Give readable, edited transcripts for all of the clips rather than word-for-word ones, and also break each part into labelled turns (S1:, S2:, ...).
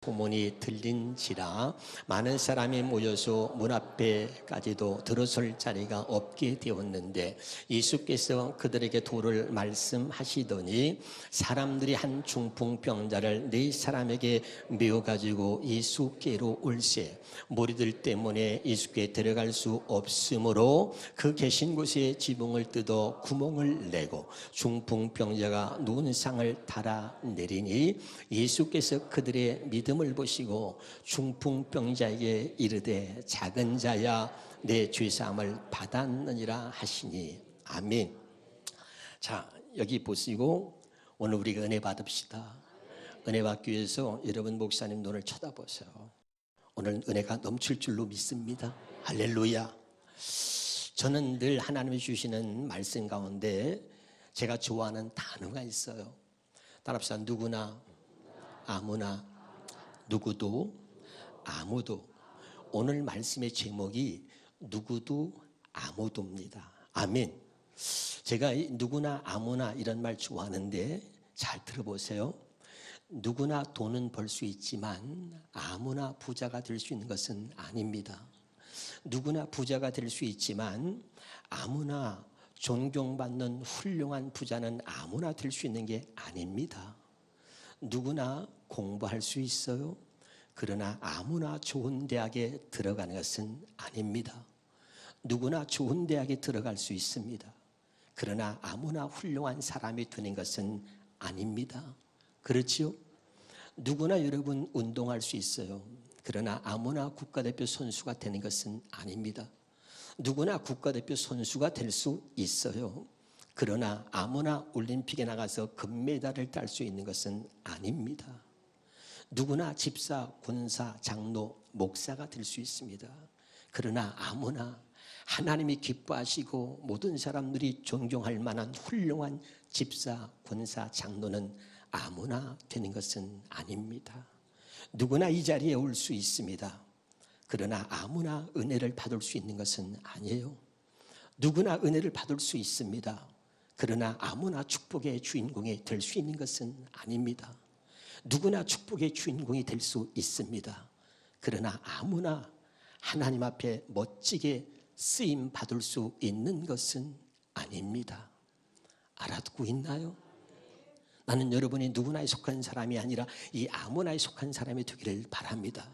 S1: 소문이 들린지라 많은 사람이 모여서 문 앞에까지도 들어설 자리가 없게 되었는데 예수께서 그들에게 도를 말씀하시더니 사람들이 한 중풍병자를 네 사람에게 메어 가지고 예수께로 올세 무리들 때문에 예수께 들어갈 수 없으므로 그 계신 곳에 지붕을 뜯어 구멍을 내고 중풍병자가 누운 상을 달아내리니 예수께서 그들의 믿음을 보시고 중풍병자에게 이르되 작은 자야 내 죄사함을 받았느니라 하시니 아멘. 자, 여기 보시고 오늘 우리가 은혜 받읍시다. 은혜 받기 위해서 여러분 목사님 눈을 쳐다보세요. 오늘 은혜가 넘칠 줄로 믿습니다. 할렐루야. 저는 늘 하나님이 주시는 말씀 가운데 제가 좋아하는 단어가 있어요. 따라합시다. 누구나, 아무나, 누구도, 아무도. 오늘 말씀의 제목이 누구도, 아무도입니다. 아멘. 제가 누구나, 아무나 이런 말 좋아하는데 잘 들어보세요. 누구나 돈은 벌 수 있지만 아무나 부자가 될 수 있는 것은 아닙니다. 누구나 부자가 될 수 있지만 아무나 존경받는 훌륭한 부자는 아무나 될 수 있는 게 아닙니다. 누구나 공부할 수 있어요. 그러나 아무나 좋은 대학에 들어가는 것은 아닙니다. 누구나 좋은 대학에 들어갈 수 있습니다. 그러나 아무나 훌륭한 사람이 되는 것은 아닙니다. 그렇지요? 누구나 여러분 운동할 수 있어요. 그러나 아무나 국가대표 선수가 되는 것은 아닙니다. 누구나 국가대표 선수가 될 수 있어요. 그러나 아무나 올림픽에 나가서 금메달을 딸 수 있는 것은 아닙니다. 누구나 집사, 군사, 장로, 목사가 될 수 있습니다. 그러나 아무나 하나님이 기뻐하시고 모든 사람들이 존경할 만한 훌륭한 집사, 군사, 장로는 아무나 되는 것은 아닙니다. 누구나 이 자리에 올 수 있습니다. 그러나 아무나 은혜를 받을 수 있는 것은 아니에요. 누구나 은혜를 받을 수 있습니다. 그러나 아무나 축복의 주인공이 될 수 있는 것은 아닙니다. 누구나 축복의 주인공이 될 수 있습니다. 그러나 아무나 하나님 앞에 멋지게 쓰임 받을 수 있는 것은 아닙니다. 알아듣고 있나요? 나는 여러분이 누구나에 속한 사람이 아니라 이 아무나에 속한 사람이 되기를 바랍니다.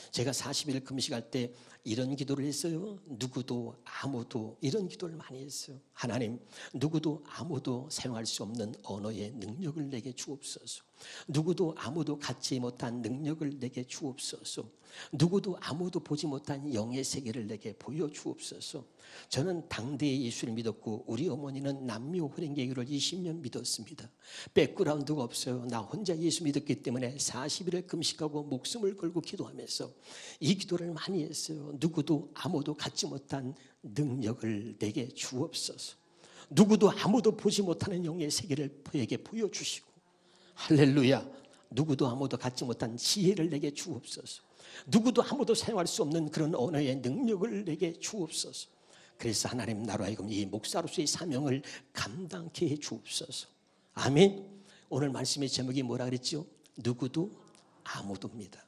S1: 제가 40일 금식할 때 이런 기도를 했어요. 누구도 아무도 이런 기도를 많이 했어요. 하나님, 누구도 아무도 사용할 수 없는 언어의 능력을 내게 주옵소서. 누구도 아무도 갖지 못한 능력을 내게 주옵소서. 누구도 아무도 보지 못한 영의 세계를 내게 보여주옵소서. 저는 당대에 예수를 믿었고 우리 어머니는 남미호 호랭개교를 20년 믿었습니다. 백그라운드가 없어요. 나 혼자 예수 믿었기 때문에 40일을 금식하고 목숨을 걸고 기도하면서 이 기도를 많이 했어요. 누구도 아무도 갖지 못한 능력을 내게 주옵소서. 누구도 아무도 보지 못하는 영의 세계를 저에게 보여주시고, 할렐루야. 누구도 아무도 갖지 못한 지혜를 내게 주옵소서. 누구도 아무도 사용할 수 없는 그런 언어의 능력을 내게 주옵소서. 그래서 하나님 나로 하여금 이 목사로서의 사명을 감당케 해 주옵소서. 아멘. 오늘 말씀의 제목이 뭐라 그랬죠? 누구도 아무도입니다.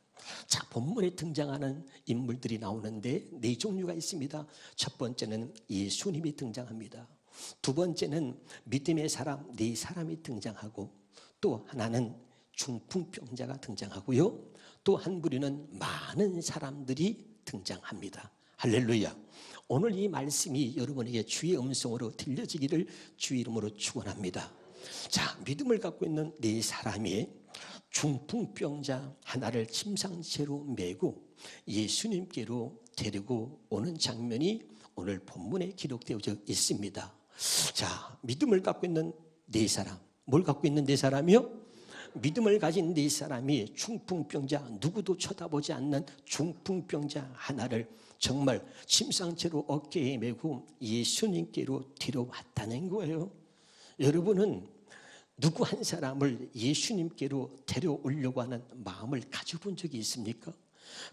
S1: 자, 본문에 등장하는 인물들이 나오는데 네 종류가 있습니다. 첫 번째는 예수님이 등장합니다. 두 번째는 믿음의 사람 네 사람이 등장하고, 또 하나는 중풍병자가 등장하고요. 또 한 부류는 많은 사람들이 등장합니다. 할렐루야. 오늘 이 말씀이 여러분에게 주의 음성으로 들려지기를 주의 이름으로 축원합니다. 자, 믿음을 갖고 있는 네 사람이 중풍병자 하나를 침상채로 메고 예수님께로 데리고 오는 장면이 오늘 본문에 기록되어 있습니다. 자, 믿음을 갖고 있는 네 사람, 뭘 갖고 있는 네 사람이요? 믿음을 가진 네 사람이 중풍병자, 누구도 쳐다보지 않는 중풍병자 하나를 정말 침상채로 어깨에 메고 예수님께로 데려왔다는 거예요. 여러분은 누구 한 사람을 예수님께로 데려오려고 하는 마음을 가져본 적이 있습니까?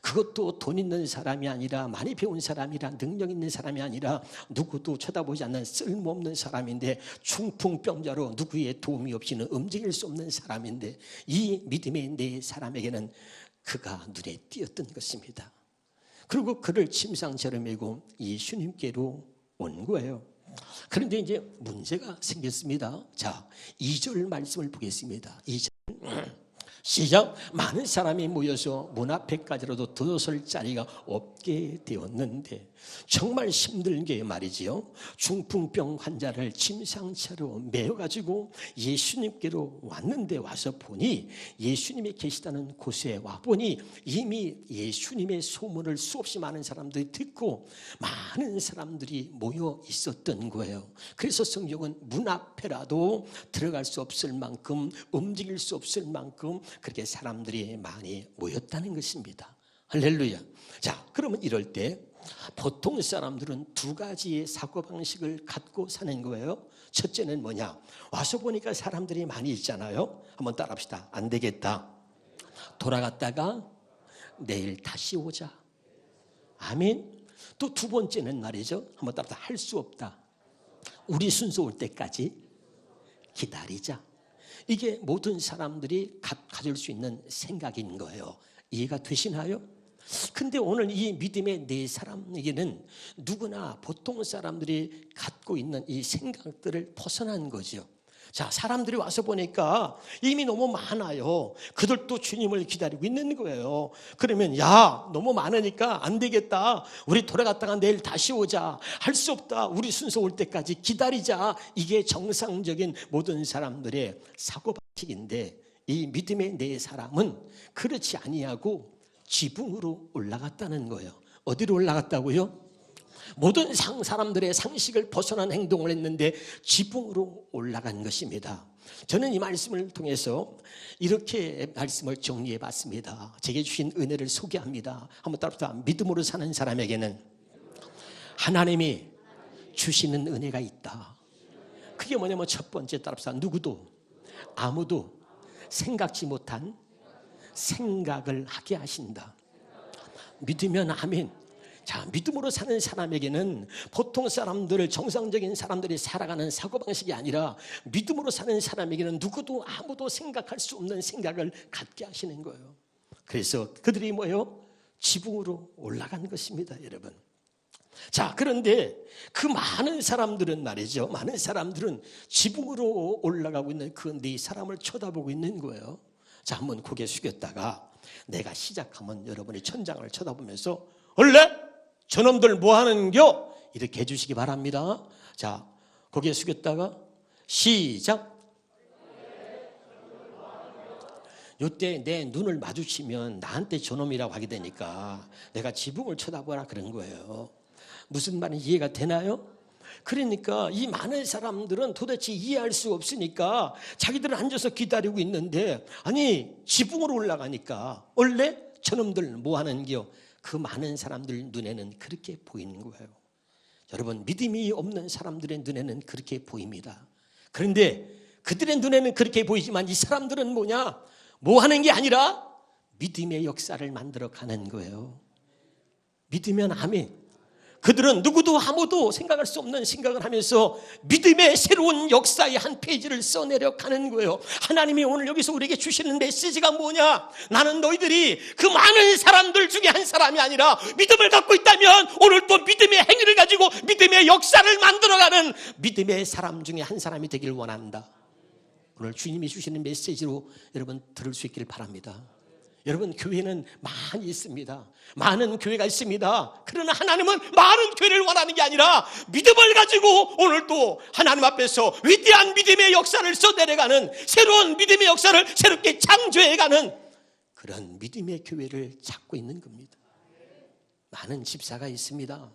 S1: 그것도 돈 있는 사람이 아니라, 많이 배운 사람이라, 능력 있는 사람이 아니라, 누구도 쳐다보지 않는 쓸모없는 사람인데, 중풍병자로 누구의 도움이 없이는 움직일 수 없는 사람인데, 이 믿음의 네 사람에게는 그가 눈에 띄었던 것입니다. 그리고 그를 침상처럼 메고 예수님께로 온 거예요. 그런데 이제 문제가 생겼습니다. 자, 2절 말씀을 보겠습니다. 2절 시작. 많은 사람이 모여서 문 앞에까지라도 들어설 자리가 없게 되었는데, 정말 힘들게 말이지요, 중풍병 환자를 침상차로 메어가지고 예수님께로 왔는데, 와서 보니 예수님이 계시다는 곳에 와보니 이미 예수님의 소문을 수없이 많은 사람들이 듣고 많은 사람들이 모여 있었던 거예요. 그래서 성경은 문 앞에라도 들어갈 수 없을 만큼, 움직일 수 없을 만큼 그렇게 사람들이 많이 모였다는 것입니다. 할렐루야. 자, 그러면 이럴 때 보통 사람들은 두 가지의 사고방식을 갖고 사는 거예요. 첫째는 뭐냐? 와서 보니까 사람들이 많이 있잖아요. 한번 따라합시다. 안 되겠다. 돌아갔다가 내일 다시 오자. 아멘. 또 두 번째는 말이죠. 한번 따라합시다. 할 수 없다. 우리 순서 올 때까지 기다리자. 이게 모든 사람들이 가질 수 있는 생각인 거예요. 이해가 되시나요? 근데 오늘 이 믿음의 네 사람에게는 누구나 보통 사람들이 갖고 있는 이 생각들을 벗어난 거죠. 자, 사람들이 와서 보니까 이미 너무 많아요. 그들도 주님을 기다리고 있는 거예요. 그러면 야, 너무 많으니까 안 되겠다. 우리 돌아갔다가 내일 다시 오자. 할 수 없다. 우리 순서 올 때까지 기다리자. 이게 정상적인 모든 사람들의 사고방식인데, 이 믿음의 네 사람은 그렇지 아니하고 지붕으로 올라갔다는 거예요. 어디로 올라갔다고요? 모든 사람들의 상식을 벗어난 행동을 했는데 지붕으로 올라간 것입니다. 저는 이 말씀을 통해서 이렇게 말씀을 정리해 봤습니다. 제게 주신 은혜를 소개합니다. 한번 따라합시다. 믿음으로 사는 사람에게는 하나님이 주시는 은혜가 있다. 그게 뭐냐면 첫 번째, 따라합시다. 누구도 아무도 생각지 못한 생각을 하게 하신다. 믿으면 아멘. 자, 믿음으로 사는 사람에게는 보통 사람들, 정상적인 사람들이 살아가는 사고방식이 아니라 믿음으로 사는 사람에게는 누구도 아무도 생각할 수 없는 생각을 갖게 하시는 거예요. 그래서 그들이 뭐예요? 지붕으로 올라간 것입니다, 여러분. 자, 그런데 그 많은 사람들은 말이죠, 많은 사람들은 지붕으로 올라가고 있는 그 네 사람을 쳐다보고 있는 거예요. 자, 한번 고개 숙였다가 내가 시작하면 여러분이 천장을 쳐다보면서 원래 저놈들 뭐 하는겨? 이렇게 해주시기 바랍니다. 자, 고개 숙였다가 시작. 이때 내 눈을 마주치면 나한테 저놈이라고 하게 되니까 내가 지붕을 쳐다보라 그런 거예요. 무슨 말인지 이해가 되나요? 그러니까 이 많은 사람들은 도대체 이해할 수 없으니까 자기들은 앉아서 기다리고 있는데, 아니 지붕으로 올라가니까 원래 저놈들 뭐 하는겨? 그 많은 사람들 눈에는 그렇게 보이는 거예요. 여러분, 믿음이 없는 사람들의 눈에는 그렇게 보입니다. 그런데 그들의 눈에는 그렇게 보이지만 이 사람들은 뭐냐? 뭐 하는 게 아니라 믿음의 역사를 만들어 가는 거예요. 믿으면 아멘. 그들은 누구도 아무도 생각할 수 없는 생각을 하면서 믿음의 새로운 역사의 한 페이지를 써내려 가는 거예요. 하나님이 오늘 여기서 우리에게 주시는 메시지가 뭐냐? 나는 너희들이 그 많은 사람들 중에 한 사람이 아니라 믿음을 갖고 있다면 오늘 또 믿음의 행위를 가지고 믿음의 역사를 만들어가는 믿음의 사람 중에 한 사람이 되길 원한다. 오늘 주님이 주시는 메시지로 여러분 들을 수 있기를 바랍니다. 여러분, 교회는 많이 있습니다. 많은 교회가 있습니다. 그러나 하나님은 많은 교회를 원하는 게 아니라 믿음을 가지고 오늘 또 하나님 앞에서 위대한 믿음의 역사를 써내려가는, 새로운 믿음의 역사를 새롭게 창조해가는 그런 믿음의 교회를 찾고 있는 겁니다. 많은 집사가 있습니다.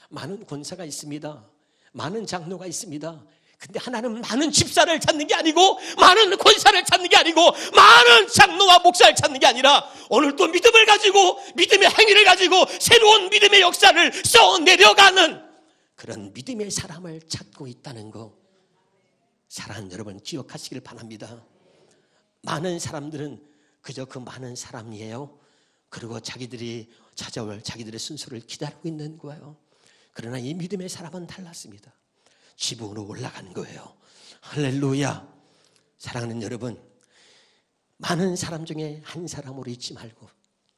S1: 많은 권사가 있습니다. 많은 장로가 있습니다. 근데 하나님은 많은 집사를 찾는 게 아니고, 많은 권사를 찾는 게 아니고, 많은 장로와 목사를 찾는 게 아니라 오늘 또 믿음을 가지고, 믿음의 행위를 가지고 새로운 믿음의 역사를 써내려가는 그런 믿음의 사람을 찾고 있다는 거, 사랑하는 여러분 기억하시길 바랍니다. 많은 사람들은 그저 그 많은 사람이에요. 그리고 자기들이 찾아올 자기들의 순서를 기다리고 있는 거예요. 그러나 이 믿음의 사람은 달랐습니다. 지붕으로 올라간 거예요. 할렐루야. 사랑하는 여러분, 많은 사람 중에 한 사람으로 있지 말고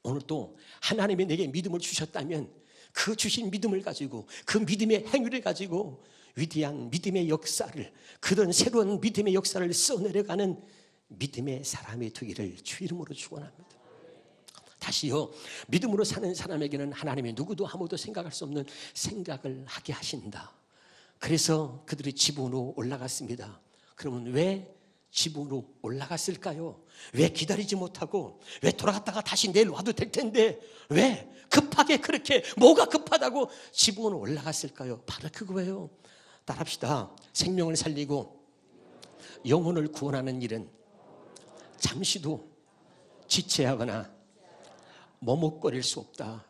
S1: 오늘도 하나님이 내게 믿음을 주셨다면 그 주신 믿음을 가지고 그 믿음의 행위를 가지고 위대한 믿음의 역사를, 그런 새로운 믿음의 역사를 써내려가는 믿음의 사람이 되기를 주 이름으로 축원합니다. 다시요, 믿음으로 사는 사람에게는 하나님이 누구도 아무도 생각할 수 없는 생각을 하게 하신다. 그래서 그들이 지붕으로 올라갔습니다. 그러면 왜 지붕으로 올라갔을까요? 왜 기다리지 못하고, 왜 돌아갔다가 다시 내일 와도 될 텐데 왜 급하게, 그렇게 뭐가 급하다고 지붕으로 올라갔을까요? 바로 그거예요. 따라합시다. 생명을 살리고 영혼을 구원하는 일은 잠시도 지체하거나 머뭇거릴 수 없다.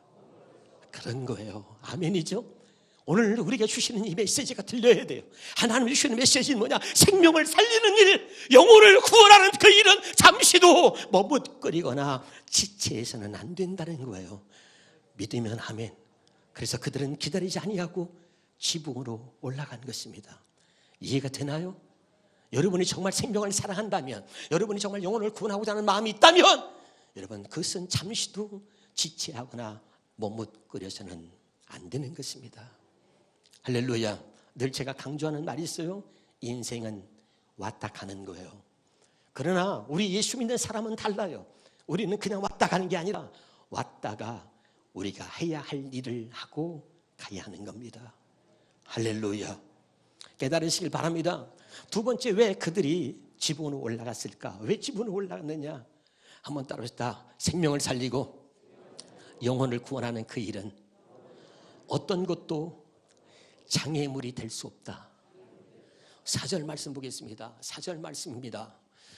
S1: 그런 거예요. 아멘이죠? 오늘 우리가 주시는 이 메시지가 들려야 돼요. 하나님이 주시는 메시지는 뭐냐? 생명을 살리는 일, 영혼을 구원하는 그 일은 잠시도 머뭇거리거나 지체해서는 안 된다는 거예요. 믿으면 아멘. 그래서 그들은 기다리지 아니하고 지붕으로 올라간 것입니다. 이해가 되나요? 여러분이 정말 생명을 사랑한다면, 여러분이 정말 영혼을 구원하고자 하는 마음이 있다면, 여러분 그것은 잠시도 지체하거나 머뭇거려서는 안 되는 것입니다. 할렐루야. 늘 제가 강조하는 말이 있어요. 인생은 왔다 가는 거예요. 그러나 우리 예수 믿는 사람은 달라요. 우리는 그냥 왔다 가는 게 아니라 왔다가 우리가 해야 할 일을 하고 가야 하는 겁니다. 할렐루야. 깨달으시길 바랍니다. 두 번째, 왜 그들이 지붕으로 올라갔을까? 왜 지붕으로 올라갔느냐? 한번 따라합시다. 생명을 살리고 영혼을 구원하는 그 일은 어떤 것도 장애물이 될 수 없다. 4절 말씀 보겠습니다. 4절 말씀입니다.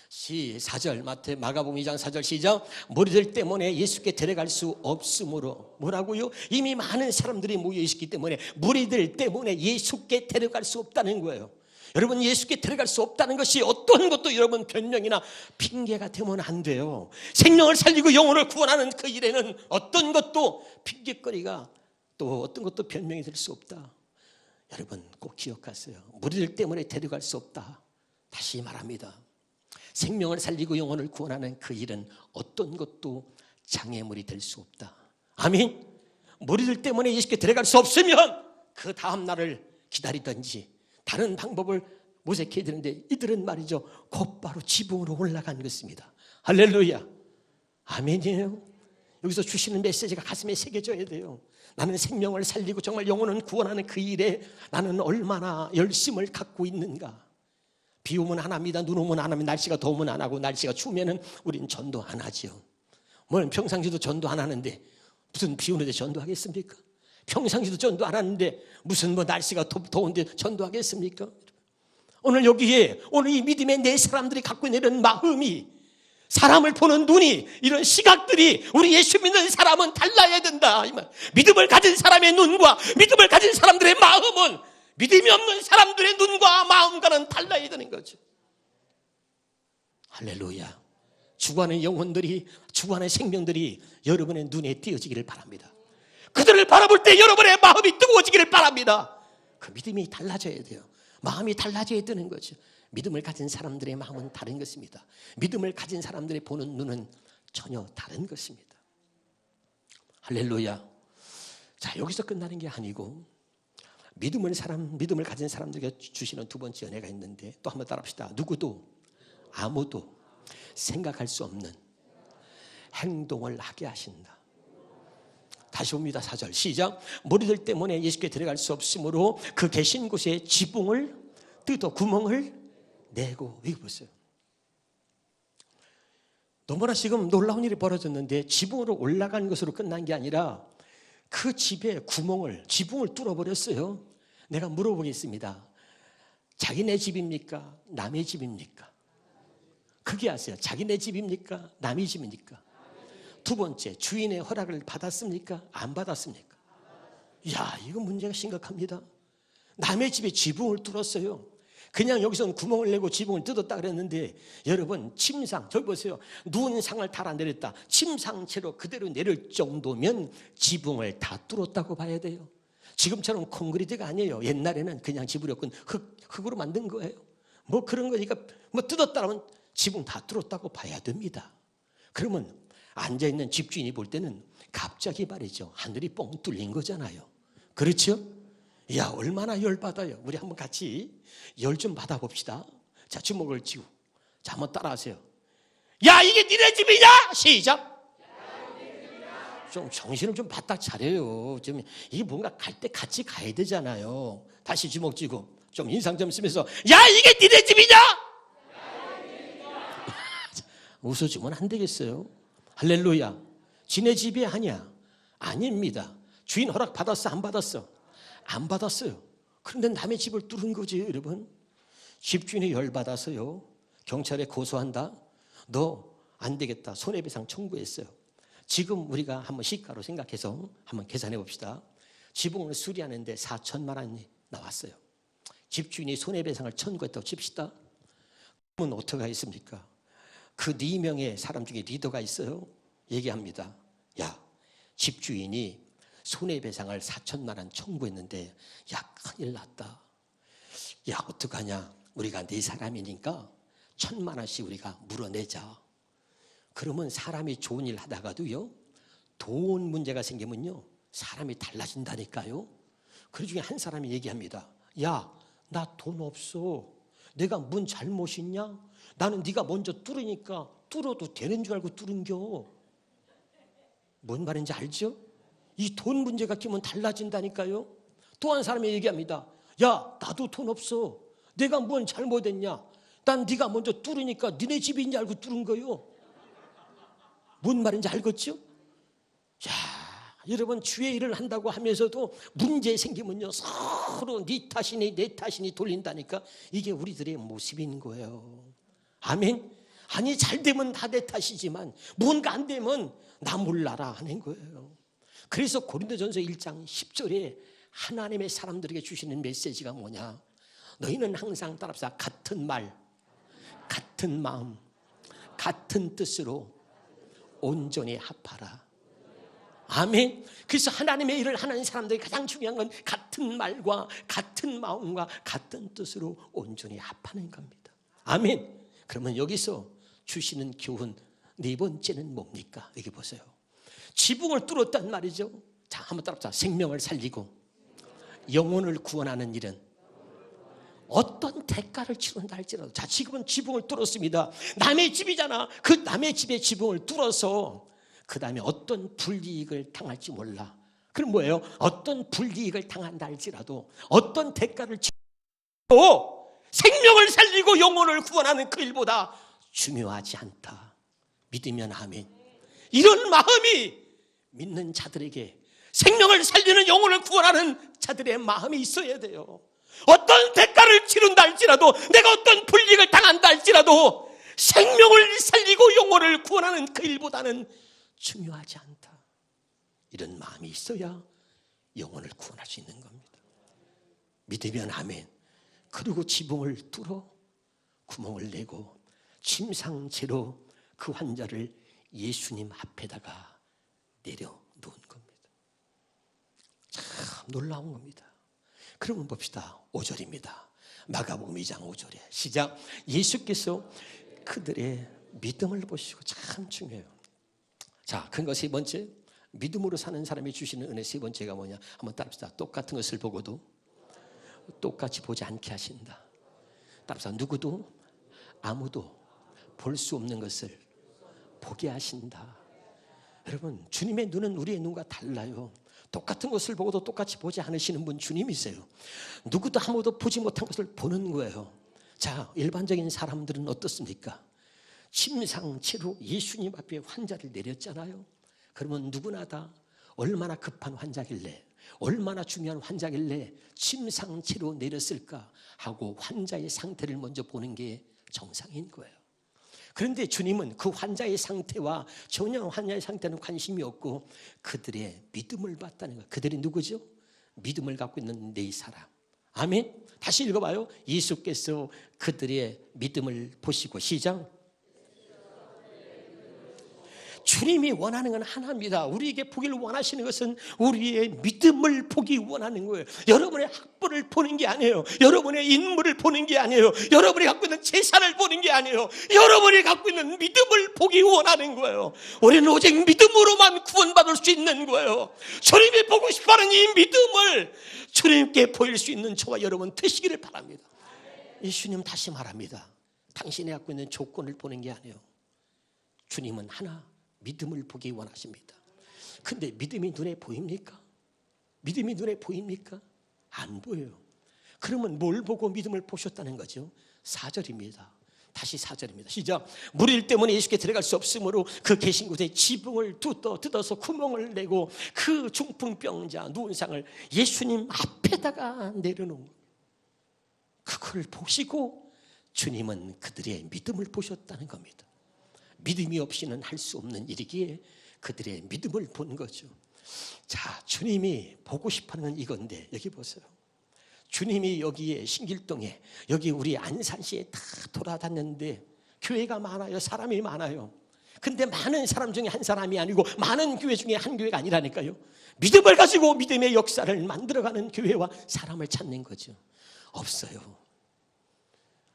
S1: 4절 마가복음 2장 4절 시작. 무리들 때문에 예수께 데려갈 수 없으므로, 뭐라고요? 이미 많은 사람들이 모여 있기 때문에 무리들 때문에 예수께 데려갈 수 없다는 거예요. 여러분, 예수께 데려갈 수 없다는 것이 어떤 것도 여러분 변명이나 핑계가 되면 안 돼요. 생명을 살리고 영혼을 구원하는 그 일에는 어떤 것도 핑계거리가, 또 어떤 것도 변명이 될 수 없다. 여러분 꼭 기억하세요. 무리들 때문에 데려갈 수 없다. 다시 말합니다. 생명을 살리고 영혼을 구원하는 그 일은 어떤 것도 장애물이 될 수 없다. 아멘. 무리들 때문에 예수께 데려갈 수 없으면 그 다음 날을 기다리든지 다른 방법을 모색해야 되는데, 이들은 말이죠, 곧바로 지붕으로 올라간 것입니다. 할렐루야. 아멘이에요. 여기서 주시는 메시지가 가슴에 새겨져야 돼요. 나는 생명을 살리고 정말 영혼을 구원하는 그 일에 나는 얼마나 열심을 갖고 있는가. 비 오면 안 합니다. 눈 오면 안 합니다. 날씨가 더우면 안 하고, 날씨가 추우면 우린 전도 안 하죠. 평상시도 전도 안 하는데 무슨 비 오는데 전도하겠습니까? 평상시도 전도 안 하는데 무슨 날씨가 더운데 전도하겠습니까? 오늘 여기에, 오늘 이 믿음의 네 사람들이 갖고 있는 이런 마음이, 사람을 보는 눈이, 이런 시각들이 우리 예수 믿는 사람은 달라야 된다. 믿음을 가진 사람의 눈과 믿음을 가진 사람들의 마음은 믿음이 없는 사람들의 눈과 마음과는 달라야 되는 거죠. 할렐루야. 죽어가는 영혼들이, 죽어가는 생명들이 여러분의 눈에 띄어지기를 바랍니다. 그들을 바라볼 때 여러분의 마음이 뜨거워지기를 바랍니다. 그 믿음이 달라져야 돼요. 마음이 달라져야 되는 거죠. 믿음을 가진 사람들의 마음은 다른 것입니다. 믿음을 가진 사람들의 보는 눈은 전혀 다른 것입니다. 할렐루야. 자, 여기서 끝나는 게 아니고 믿음을 가진 사람들에게 주시는 두 번째 은혜가 있는데, 또 한번 따라합시다. 누구도 아무도 생각할 수 없는 행동을 하게 하신다. 다시 봅니다. 4절 시작. 무리들 때문에 예수께 들어갈 수 없으므로 그 계신 곳에 지붕을 뜯어 구멍을 내고. 이거 보세요. 너무나 지금 놀라운 일이 벌어졌는데, 지붕으로 올라간 것으로 끝난 게 아니라 그 집에 지붕을 뚫어버렸어요. 내가 물어보겠습니다. 자기네 집입니까? 남의 집입니까? 그게 아세요? 자기네 집입니까? 남의 집입니까? 두 번째, 주인의 허락을 받았습니까? 안 받았습니까? 이야, 이거 문제가 심각합니다. 남의 집에 지붕을 뚫었어요. 그냥 여기서는 구멍을 내고 지붕을 뜯었다 그랬는데, 여러분 침상, 저기 보세요. 누운 상을 달아 내렸다. 침상채로 그대로 내릴 정도면 지붕을 다 뚫었다고 봐야 돼요. 지금처럼 콘크리트가 아니에요. 옛날에는 그냥 지붕이었군, 흙으로 만든 거예요. 그런 거니까 뜯었다 하면 지붕 다 뚫었다고 봐야 됩니다. 그러면 앉아있는 집주인이 볼 때는 갑자기 말이죠, 하늘이 뻥 뚫린 거잖아요. 그렇죠? 야, 얼마나 열받아요. 우리 한번 같이 열 좀 받아봅시다. 자, 주먹을 쥐고, 자, 한번 따라하세요. 야, 이게 니네 집이냐? 시작. 좀 정신을 좀 바짝 차려요. 좀 이게 뭔가 갈 때 같이 가야 되잖아요. 다시 주먹 쥐고 좀 인상 좀 쓰면서, 야, 이게 니네 집이냐? 웃어주면 안 되겠어요. 할렐루야. 지네 집이 아니야. 아닙니다. 주인 허락 받았어, 안 받았어? 안 받았어요. 그런데 남의 집을 뚫은 거지, 여러분. 집주인이 열받아서요, 경찰에 고소한다. 너 안 되겠다, 손해배상 청구했어요. 지금 우리가 한번 시가로 생각해서 한번 계산해 봅시다. 지붕을 수리하는데 4천만 원이 나왔어요. 집주인이 손해배상을 청구했다고 칩시다. 그러면 어떻게 하겠습니까? 그 4명의 사람 중에 리더가 있어요. 얘기합니다. 야, 집주인이 손해배상을 4천만 원 청구했는데, 야, 큰일 났다. 야, 어떡하냐? 우리가 4사람이니까 1,000만 원씩 우리가 물어내자. 그러면 사람이 좋은 일 하다가도요, 돈 문제가 생기면요, 사람이 달라진다니까요. 그 중에 한 사람이 얘기합니다. 야, 나 돈 없어. 내가 뭔 잘못 있냐? 나는 네가 먼저 뚫으니까 뚫어도 되는 줄 알고 뚫은겨. 뭔 말인지 알죠? 이 돈 문제가 끼면 달라진다니까요. 또 한 사람이 얘기합니다. 야, 나도 돈 없어. 내가 뭔 잘못했냐? 난 네가 먼저 뚫으니까 니네 집인 줄 알고 뚫은 거요. 뭔 말인지 알겠죠? 자, 여러분, 주의 일을 한다고 하면서도 문제 생기면요, 서로 네 탓이니 내 탓이니 돌린다니까. 이게 우리들의 모습인 거예요. 아멘. 아니, 잘 되면 다 내 탓이지만 뭔가 안 되면 나 몰라라 하는 거예요. 그래서 고린도전서 1장 10절에 하나님의 사람들에게 주시는 메시지가 뭐냐? 너희는 항상 따라합시다. 같은 말, 같은 마음, 같은 뜻으로 온전히 합하라. 아멘. 그래서 하나님의 일을 하는 사람들이 가장 중요한 건 같은 말과 같은 마음과 같은 뜻으로 온전히 합하는 겁니다. 아멘. 그러면 여기서 주시는 교훈 4번째는 뭡니까? 여기 보세요. 지붕을 뚫었단 말이죠. 자, 한번 따라합시다. 생명을 살리고 영혼을 구원하는 일은 어떤 대가를 치른다 할지라도, 자, 지금은 지붕을 뚫었습니다. 남의 집이잖아. 그 남의 집의 지붕을 뚫어서 그 다음에 어떤 불이익을 당할지 몰라. 그럼 뭐예요? 어떤 불이익을 당한다 할지라도 어떤 대가를 치르고 생명을 살리고 영혼을 구원하는 그 일보다 중요하지 않다. 믿으면 아멘. 이런 마음이 믿는 자들에게, 생명을 살리는 영혼을 구원하는 자들의 마음이 있어야 돼요. 어떤 대가를 치른다 할지라도, 내가 어떤 불이익을 당한다 할지라도 생명을 살리고 영혼을 구원하는 그 일보다는 중요하지 않다. 이런 마음이 있어야 영혼을 구원할 수 있는 겁니다. 믿으면 아멘. 그리고 지붕을 뚫어 구멍을 내고 침상채로 그 환자를 예수님 앞에다가 내려놓은 겁니다. 참 놀라운 겁니다. 그러면 봅시다. 5절입니다. 마가복음 2장 5절에 시작. 예수께서 그들의 믿음을 보시고, 참 중요해요. 자, 근거 3번째, 믿음으로 사는 사람이 주시는 은혜 3번째가 뭐냐? 한번 따라합시다. 똑같은 것을 보고도 똑같이 보지 않게 하신다. 따라합시다. 누구도 아무도 볼 수 없는 것을 보게 하신다. 여러분, 주님의 눈은 우리의 눈과 달라요. 똑같은 것을 보고도 똑같이 보지 않으시는 분 주님이세요. 누구도 아무도 보지 못한 것을 보는 거예요. 자, 일반적인 사람들은 어떻습니까? 침상채로 예수님 앞에 환자를 내렸잖아요. 그러면 누구나 다 얼마나 급한 환자길래, 얼마나 중요한 환자길래 침상채로 내렸을까 하고 환자의 상태를 먼저 보는 게 정상인 거예요. 그런데 주님은 그 환자의 상태와 전혀 환자의 상태는 관심이 없고 그들의 믿음을 봤다는 거예요. 그들이 누구죠? 믿음을 갖고 있는 4사람. 아멘. 다시 읽어봐요. 예수께서 그들의 믿음을 보시고, 시작. 주님이 원하는 건 하나입니다. 우리에게 보기를 원하시는 것은 우리의 믿음을 보기 원하는 거예요. 여러분의 학벌을 보는 게 아니에요. 여러분의 인물을 보는 게 아니에요. 여러분이 갖고 있는 재산을 보는 게 아니에요. 여러분이 갖고 있는 믿음을 보기 원하는 거예요. 우리는 오직 믿음으로만 구원받을 수 있는 거예요. 주님이 보고 싶어하는 이 믿음을 주님께 보일 수 있는 저와 여러분 되시기를 바랍니다. 예수님 다시 말합니다. 당신이 갖고 있는 조건을 보는 게 아니에요. 주님은 하나, 믿음을 보기 원하십니다. 근데 믿음이 눈에 보입니까? 믿음이 눈에 보입니까? 안 보여요. 그러면 뭘 보고 믿음을 보셨다는 거죠? 4절입니다. 다시 4절입니다. 시작. 무리 때문에 예수께 들어갈 수 없으므로 그 계신 곳에 지붕을 뜯어서 구멍을 내고 그 중풍병자 누운 상을 예수님 앞에다가 내려놓은 거예요. 그걸 보시고 주님은 그들의 믿음을 보셨다는 겁니다. 믿음이 없이는 할 수 없는 일이기에 그들의 믿음을 본 거죠. 자, 주님이 보고 싶어하는 건 이건데 여기 보세요. 주님이 여기에 신길동에 여기 우리 안산시에 다 돌아다녔는데 교회가 많아요. 사람이 많아요. 근데 많은 사람 중에 한 사람이 아니고 많은 교회 중에 한 교회가 아니라니까요. 믿음을 가지고 믿음의 역사를 만들어가는 교회와 사람을 찾는 거죠. 없어요.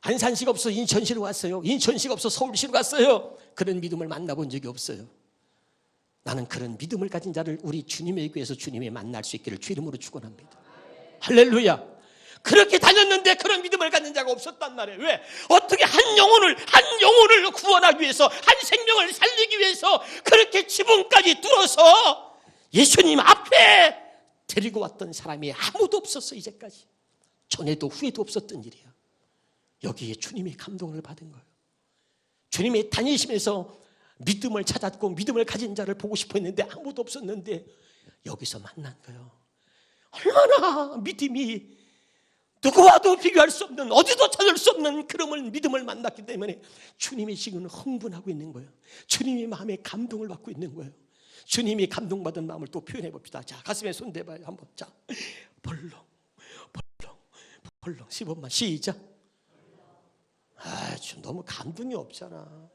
S1: 안산시가 없어 인천시로 갔어요. 인천시가 없어 서울시로 갔어요. 그런 믿음을 만나본 적이 없어요. 나는 그런 믿음을 가진 자를 우리 주님의 교회에서 주님이 만날 수 있기를 주 이름으로 축원합니다. 할렐루야. 그렇게 다녔는데 그런 믿음을 갖는 자가 없었단 말이에요. 왜? 어떻게 한 영혼을 구원하기 위해서, 한 생명을 살리기 위해서 그렇게 지붕까지 뚫어서 예수님 앞에 데리고 왔던 사람이 아무도 없었어. 이제까지 전에도 후에도 없었던 일이야. 여기에 주님이 감동을 받은 거예요. 주님이 다니시면서 믿음을 찾았고 믿음을 가진 자를 보고 싶어 했는데 아무도 없었는데 여기서 만난 거예요. 얼마나 믿음이 누구와도 비교할 수 없는, 어디도 찾을 수 없는 그런 믿음을 만났기 때문에 주님이 지금 흥분하고 있는 거예요. 주님이 마음에 감동을 받고 있는 거예요. 주님이 감동받은 마음을 또 표현해 봅시다. 자, 가슴에 손 대봐요. 한번. 자, 벌렁 10번만 시작. 좀 너무 감동이 없잖아.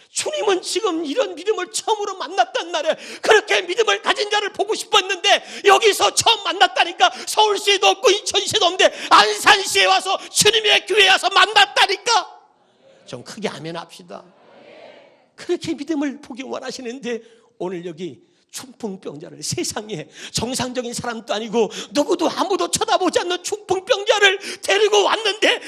S1: 주님은 지금 이런 믿음을 처음으로 만났단 말이에요. 그렇게 믿음을 가진 자를 보고 싶었는데 여기서 처음 만났다니까. 서울시에도 없고 인천시에도 없는데 안산시에 와서 주님의 교회에 와서 만났다니까. 좀 크게 아멘 합시다. 그렇게 믿음을 보기 원하시는데 오늘 여기 중풍병자를, 세상에 정상적인 사람도 아니고 누구도 아무도 쳐다보지 않는 중풍병자를 데리고 왔는데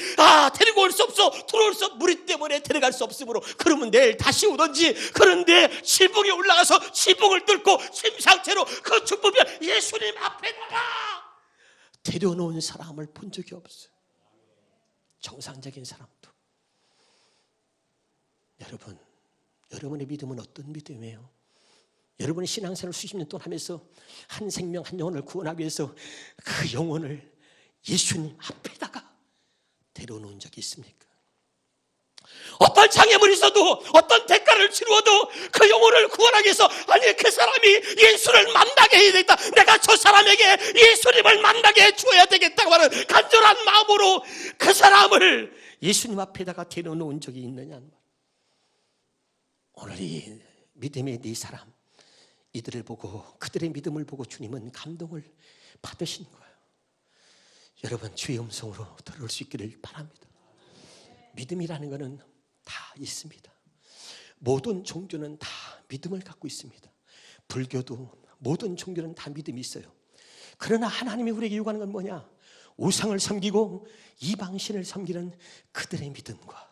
S1: 데리고 올 수 없어. 들어올 수 없어. 무리 때문에 데려갈 수 없으므로 그러면 내일 다시 오든지. 그런데 지붕에 올라가서 지붕을 뚫고 침상체로 그 중풍병 예수님 앞에다가 데려놓은 사람을 본 적이 없어요. 정상적인 사람도. 여러분의 믿음은 어떤 믿음이에요? 여러분이 신앙생활을 수십 년 동안 하면서 한 생명 한 영혼을 구원하기 위해서 그 영혼을 예수님 앞에다가 데려놓은 적이 있습니까? 어떤 장애물이 있어도 어떤 대가를 치루어도 그 영혼을 구원하기 위해서 아니 그 사람이 예수를 만나게 해야 되겠다. 내가 저 사람에게 예수님을 만나게 해줘야 되겠다고 하는 간절한 마음으로 그 사람을 예수님 앞에다가 데려놓은 적이 있느냐는 말. 오늘 이 믿음의 네 사람 이들을 보고 그들의 믿음을 보고 주님은 감동을 받으신 거예요. 여러분 주의 음성으로 들을 수 있기를 바랍니다. 믿음이라는 것은 다 있습니다. 모든 종교는 다 믿음을 갖고 있습니다. 불교도 모든 종교는 다 믿음이 있어요. 그러나 하나님이 우리에게 요구하는 건 뭐냐? 우상을 섬기고 이방신을 섬기는 그들의 믿음과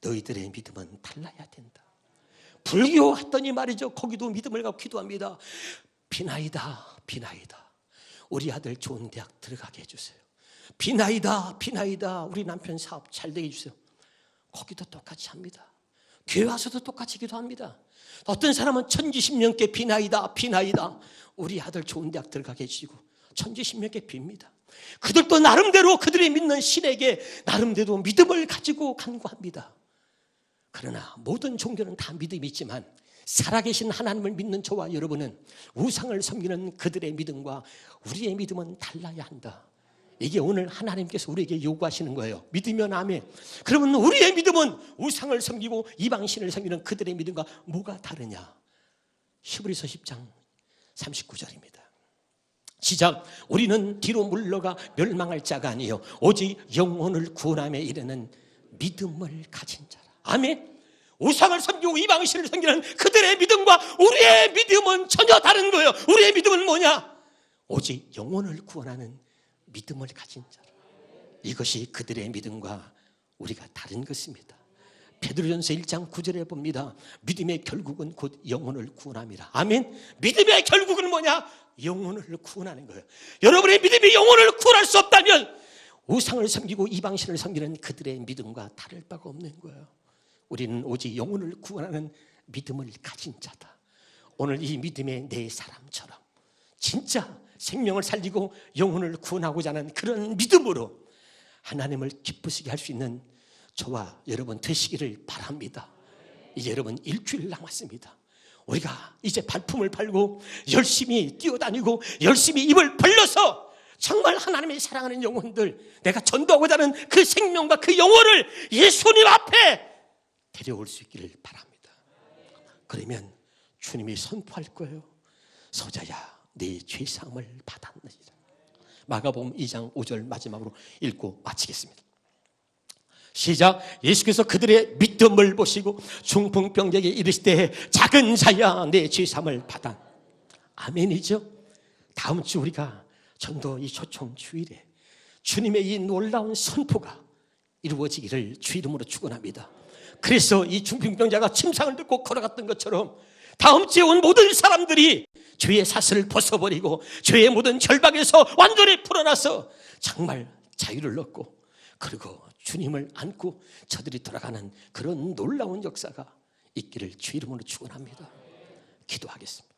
S1: 너희들의 믿음은 달라야 된다. 불교 했더니 말이죠. 거기도 믿음을 갖고 기도합니다. 비나이다. 우리 아들 좋은 대학 들어가게 해주세요. 비나이다. 우리 남편 사업 잘 되게 해주세요. 거기도 똑같이 합니다. 교회 와서도 똑같이 기도합니다. 어떤 사람은 천지신명께 비나이다. 우리 아들 좋은 대학 들어가게 해주시고 천지신명께 빕니다. 그들도 나름대로 그들이 믿는 신에게 나름대로 믿음을 가지고 간구합니다. 그러나 모든 종교는 다 믿음이 있지만 살아계신 하나님을 믿는 저와 여러분은 우상을 섬기는 그들의 믿음과 우리의 믿음은 달라야 한다. 이게 오늘 하나님께서 우리에게 요구하시는 거예요. 믿으면 아멘. 그러면 우리의 믿음은 우상을 섬기고 이방신을 섬기는 그들의 믿음과 뭐가 다르냐? 히브리서 10장 39절입니다. 시작. 우리는 뒤로 물러가 멸망할 자가 아니요 오직 영혼을 구원함에 이르는 믿음을 가진 자라. 아멘. 우상을 섬기고 이방신을 섬기는 그들의 믿음과 우리의 믿음은 전혀 다른 거예요. 우리의 믿음은 뭐냐? 오직 영혼을 구원하는 믿음을 가진 자라. 이것이 그들의 믿음과 우리가 다른 것입니다. 베드로전서 1장 9절에 봅니다. 믿음의 결국은 곧 영혼을 구원함이라. 아멘. 믿음의 결국은 뭐냐? 영혼을 구원하는 거예요. 여러분의 믿음이 영혼을 구원할 수 없다면 우상을 섬기고 이방신을 섬기는 그들의 믿음과 다를 바가 없는 거예요. 우리는 오직 영혼을 구원하는 믿음을 가진 자다. 오늘 이 믿음의 내 사람처럼 진짜 생명을 살리고 영혼을 구원하고자 하는 그런 믿음으로 하나님을 기쁘시게 할 수 있는 저와 여러분 되시기를 바랍니다. 이제 여러분 일주일 남았습니다. 우리가 이제 발품을 팔고 열심히 뛰어다니고 열심히 입을 벌려서 정말 하나님의 사랑하는 영혼들, 내가 전도하고자 하는 그 생명과 그 영혼을 예수님 앞에 데려올 수 있기를 바랍니다. 그러면 주님이 선포할 거예요. 소자야, 네 죄사함을 받았느니라. 마가복음 2장 5절 마지막으로 읽고 마치겠습니다. 시작. 예수께서 그들의 믿음을 보시고 중풍병자에게 이르시되 작은 자야, 내 죄사함을 받아. 아멘이죠. 다음 주 우리가 전도 이 초청 주일에 주님의 이 놀라운 선포가 이루어지기를 주 이름으로 축원합니다. 그래서 이 중풍병자가 침상을 듣고 걸어갔던 것처럼 다음 주에 온 모든 사람들이 죄의 사슬을 벗어버리고 죄의 모든 결박에서 완전히 풀어나서 정말 자유를 얻고 그리고 주님을 안고 저들이 돌아가는 그런 놀라운 역사가 있기를 주 이름으로 축원합니다. 기도하겠습니다.